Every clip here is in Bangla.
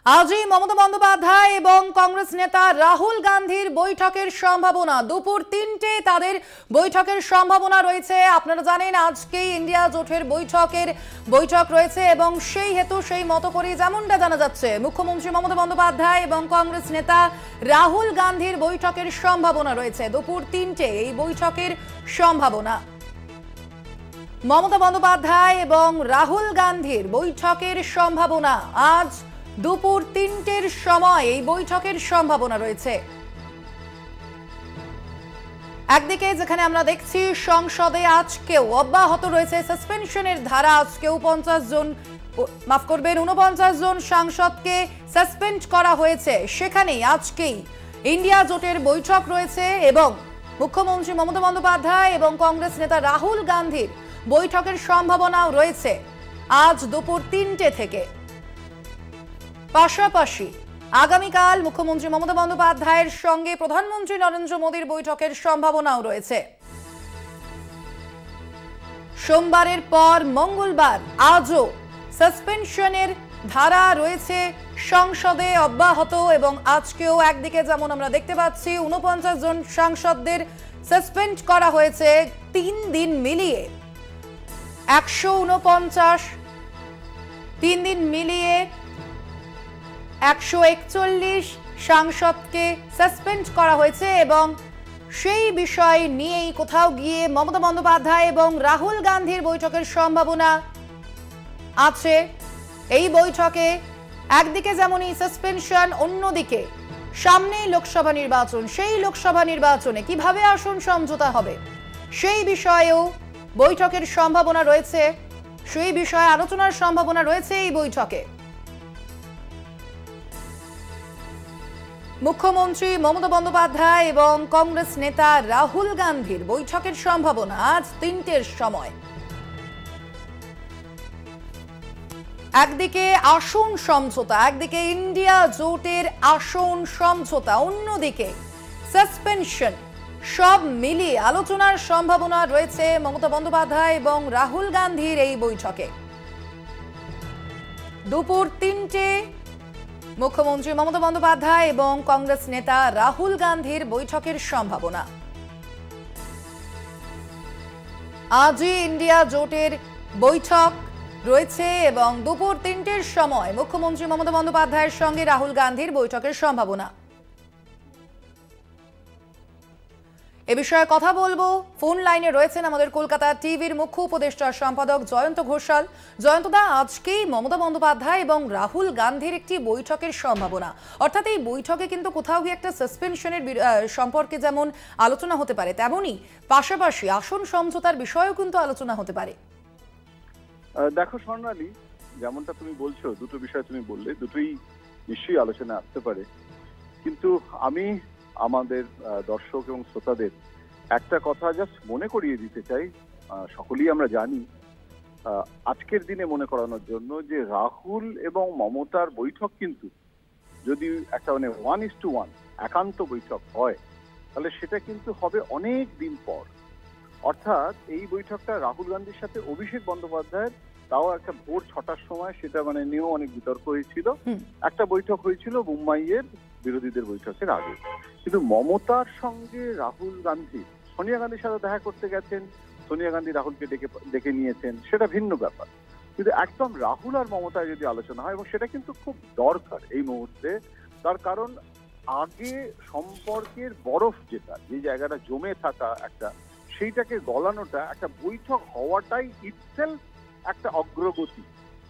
আজই মমতা বন্দ্যোপাধ্যায় এবং কংগ্রেস নেতা রাহুল গান্ধীর বৈঠকের সম্ভাবনা। দুপুর ৩টে তাদের বৈঠকের সম্ভাবনা রয়েছে। আপনারা জানেন আজকেই ইন্ডিয়া জোটের বৈঠক রয়েছে এবং সেই হেতু সেই মতো করে যেমনটা জানা যাচ্ছে মুখ্যমন্ত্রী মমতা বন্দ্যোপাধ্যায় এবং কংগ্রেস নেতা রাহুল গান্ধীর বৈঠকের সম্ভাবনা রয়েছে। দুপুর ৩টে এই বৈঠকের সম্ভাবনা। মমতা বন্দ্যোপাধ্যায় এবং রাহুল গান্ধীর বৈঠকের সম্ভাবনা আজ দুপুর ৩টের সময় এই বৈঠকের সম্ভাবনা রয়েছে। একদিকে যেখানে আমরা দেখছি সংসদে আজকেও অব্যাহত রয়েছে সাসপেনশনের ধারা। আজকেও 49 জন সাংসদকে সাসপেন্ড করা হয়েছে। সেখানেই আজকেই ইন্ডিয়া জোটের বৈঠক রয়েছে এবং মুখ্যমন্ত্রী মমতা বন্দ্যোপাধ্যায় এবং কংগ্রেস নেতা রাহুল গান্ধীর বৈঠকের সম্ভাবনাও রয়েছে আজ দুপুর ৩টে থেকে। পাশাপাশি আগামীকাল মুখ্যমন্ত্রী মমতা বন্দ্যোপাধ্যায়ের সঙ্গে প্রধানমন্ত্রী নরেন্দ্র মোদীর বৈঠকের সম্ভাবনাও রয়েছে। সোমবারের পর মঙ্গলবার আজও সাসপেনশনের ধারা রয়েছে সংসদে অব্যাহত এবং আজকেও একদিকে যেমন আমরা দেখতে পাচ্ছি 49 জন সাংসদদের সাসপেন্ড করা হয়েছে 3 দিন মিলিয়ে। 3 দিন মিলিয়ে 141 সাংসদকে সাসপেন্ড করা হয়েছে এবং সেই বিষয় নিয়েই কোথাও গিয়ে মমতা বন্দ্যোপাধ্যায় এবং রাহুল গান্ধীর বৈঠকের সম্ভাবনা আছে। এই বৈঠকে একদিকে যেমনই সাসপেনশন, অন্যদিকে সামনেই লোকসভা নির্বাচন। সেই লোকসভা নির্বাচনে কিভাবে আসন সমঝোতা হবে সেই বিষয়েও বৈঠকের সম্ভাবনা রয়েছে। সেই বিষয়ে আলোচনার সম্ভাবনা রয়েছে এই বৈঠকে। মুখ্যমন্ত্রী মমতা বন্দ্যোপাধ্যায় এবং কংগ্রেস নেতা রাহুল গান্ধীর বৈঠকের সম্ভাবনা আজ ৩টের সময়। একদিকে আসন সমঝোতা, একদিকে ইন্ডিয়া জোটের আসন সমঝোতা, অন্যদিকে সাসপেনশন, সব মিলিয়ে আলোচনার সম্ভাবনা রয়েছে মমতা বন্দ্যোপাধ্যায় এবং রাহুল গান্ধীর এই বৈঠকে। দুপুর ৩টে মুখ্যমন্ত্রী মমতা বন্দ্যোপাধ্যায় এবং কংগ্রেস নেতা রাহুল গান্ধীর বৈঠকের সম্ভাবনা। আজই ইন্ডিয়া জোটের বৈঠক রয়েছে এবং দুপুর ৩টের সময় মুখ্যমন্ত্রী মমতা বন্দ্যোপাধ্যায়ের সঙ্গে রাহুল গান্ধীর বৈঠকের সম্ভাবনা। এ বিষয়ে কথা বলবো। ফোন লাইনে রয়েছেন আমাদের কলকাতা টিভির মুখ্য উপদেষ্টা সম্পাদক জয়ন্ত ঘোষাল। জয়ন্তদা, আজকেই মমতা বন্দ্যোপাধ্যায় এবং রাহুল গান্ধীর একটি বৈঠকের সম্ভাবনা, অর্থাৎ এই বৈঠকে কিন্তু কোথাও গিয়ে একটা সাসপেনশনের সম্পর্কে যেমন আলোচনা হতে পারে, তেমনই পাশাপাশি আসন সমঝোতার বিষয়েও কিন্তু আলোচনা হতে পারে। দেখো স্বর্ণালী, যেমনটা তুমি বলছো, দুটো বিষয় তুমি বললে, দুটোই নিশ্চয়ই আলোচনা আসতে পারে। কিন্তু আমি আমাদের দর্শক এবং শ্রোতাদের একটা কথা জাস্ট মনে করিয়ে দিতে চাই। সকলেই আমরা জানি, আজকের দিনে মনে করানোর জন্য যে রাহুল এবং মমতার বৈঠক কিন্তু যদি একটা 1:1 একান্ত বৈঠক হয়, তাহলে সেটা কিন্তু হবে অনেক দিন পর। অর্থাৎ এই বৈঠকটা রাহুল গান্ধীর সাথে অভিষেক বন্দ্যোপাধ্যায়ের, তাও একটা ভোর 6টার সময়, সেটা নিয়েও অনেক বিতর্ক হয়েছিল। একটা বৈঠক হয়েছিল মুম্বাইয়ের বিরোধীদের বৈঠকের আগে। কিন্তু মমতার সঙ্গে রাহুল গান্ধী সোনিয়া গান্ধীর সাথে দেখা করতে গেছেন, সোনিয়া গান্ধী রাহুলকে ডেকে নিয়েছেন, সেটা ভিন্ন ব্যাপার। কিন্তু একদম রাহুল আর মমতায় যদি আলোচনা হয়, এবং সেটা কিন্তু খুব দরকার এই মুহূর্তে, তার কারণ আগে সম্পর্কের বরফ যেটা, যে জায়গাটা জমে থাকা একটা, সেইটাকে গলানোটা, একটা বৈঠক হওয়াটাই ইটসেলফ একটা অগ্রগতি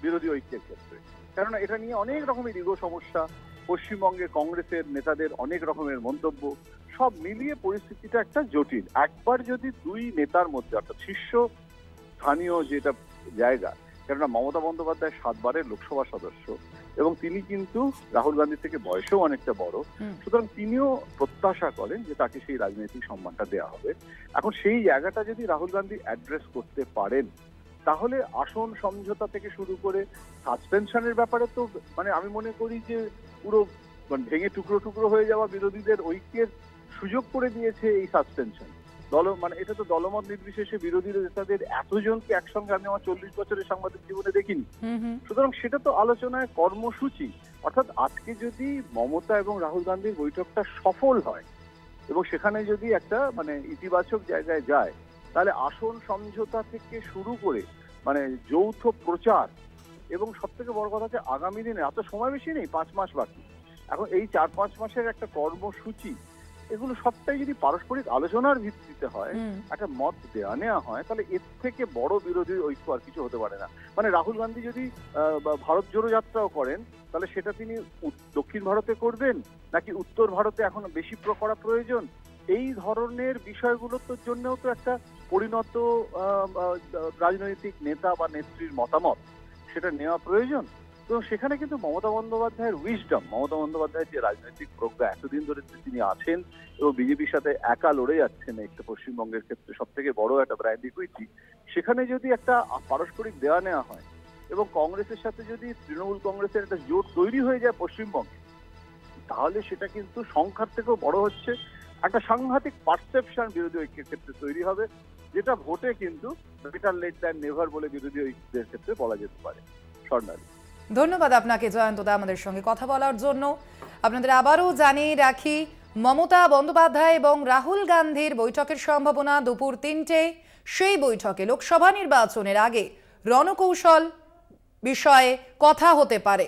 বিরোধী ঐক্যের ক্ষেত্রে। কেননা এটা নিয়ে অনেক রকমের ইগো সমস্যা, পশ্চিমবঙ্গে কংগ্রেসের নেতাদের অনেক রকমের মন্তব্য, সব মিলিয়ে পরিস্থিতিটা একটা জটিল। একবার যদি দুই নেতার মধ্যে, অর্থাৎ শীর্ষ স্থানীয় যেটা জায়গা, কেননা মমতা বন্দ্যোপাধ্যায় 7 বারের লোকসভা সদস্য এবং তিনি কিন্তু রাহুল গান্ধী থেকে বয়সেও অনেকটা বড়, সুতরাং তিনিও প্রত্যাশা করেন যে তাকে সেই রাজনৈতিক সম্মানটা দেওয়া হবে। এখন সেই জায়গাটা যদি রাহুল গান্ধী অ্যাড্রেস করতে পারেন, তাহলে আসন সমঝোতা থেকে শুরু করে সাসপেনশনের ব্যাপারে তো আমি মনে করি যে পুরো ভেঙে টুকরো টুকরো হয়ে যাওয়া বিরোধীদের ঐক্যের সুযোগ করে দিয়েছে এই সাসপেনশন। এটা তো দলমত নির্বিশেষে বিরোধী নেতাদের এতজনকে একসঙ্গে আমি আমার 40 বছরের সাংবাদিক জীবনে দেখিনি। সুতরাং সেটা তো আলোচনায় কর্মসূচি। অর্থাৎ আজকে যদি মমতা এবং রাহুল গান্ধীর বৈঠকটা সফল হয় এবং সেখানে যদি একটা মানে ইতিবাচক জায়গায় যায়, তাহলে আসন সমঝোতা থেকে শুরু করে মানে যৌথ প্রচার এবং সব থেকে বড় কথা হচ্ছে আগামী দিনে এত সময় বেশি নেই, 5 মাস বাকি। এখন এই 4-5 মাসের একটা কর্মসূচি, এগুলো সবটাই যদি পারস্পরিক আলোচনার ভিত্তিতে হয়, একটা মত দেওয়া নেওয়া হয়, তাহলে এর থেকে বড় বিরোধী ঐক্য আর কিছু হতে পারে না। মানে রাহুল গান্ধী যদি ভারত জোড়ো যাত্রাও করেন, তাহলে সেটা তিনি দক্ষিণ ভারতে করবেন নাকি উত্তর ভারতে এখন বেশি করা প্রয়োজন, এই ধরনের বিষয়গুলোর জন্যও তো একটা পরিণত রাজনৈতিক নেতা বা নেত্রীর মতামত সেটা নেওয়া প্রয়োজন। তো সেখানে কিন্তু মমতা বন্দ্যোপাধ্যায়ের উইজডম, মমতা বন্দ্যোপাধ্যায়ের যে রাজনৈতিক প্রজ্ঞা, এতদিন ধরে তিনি আছেন এবং বিজেপির সাথে একা লড়ে যাচ্ছেন একটা পশ্চিমবঙ্গের ক্ষেত্রে সব থেকে বড় একটা ব্র্যান্ড ইকুইটি, সেখানে যদি একটা পারস্পরিক দেওয়া নেওয়া হয় এবং কংগ্রেসের সাথে যদি তৃণমূল কংগ্রেসের একটা জোট তৈরি হয়ে যায় পশ্চিমবঙ্গে, তাহলে সেটা কিন্তু সংখ্যার থেকেও বড় হচ্ছে একটা সাংঘাতিক পারসেপশন বিরোধী ঐক্যের ক্ষেত্রে তৈরি হবে, যেটা ভোটে কিন্তু বেটার লেট দ্যান নেভার বলে বিরোধী ঐক্যের ক্ষেত্রে বলা যেতে পারে। স্বর্ণালী, ধন্যবাদ আপনাকে জয়ন্তদা আমাদের সঙ্গে কথা বলার জন্য। আপনাদের আবারও জানিয়ে রাখি, মমতা বন্দ্যোপাধ্যায় এবং রাহুল গান্ধীর বৈঠকের সম্ভাবনা দুপুর 3টে। সেই বৈঠকে লোকসভা নির্বাচনের আগে রণকৌশল বিষয়ে কথা হতে পারে।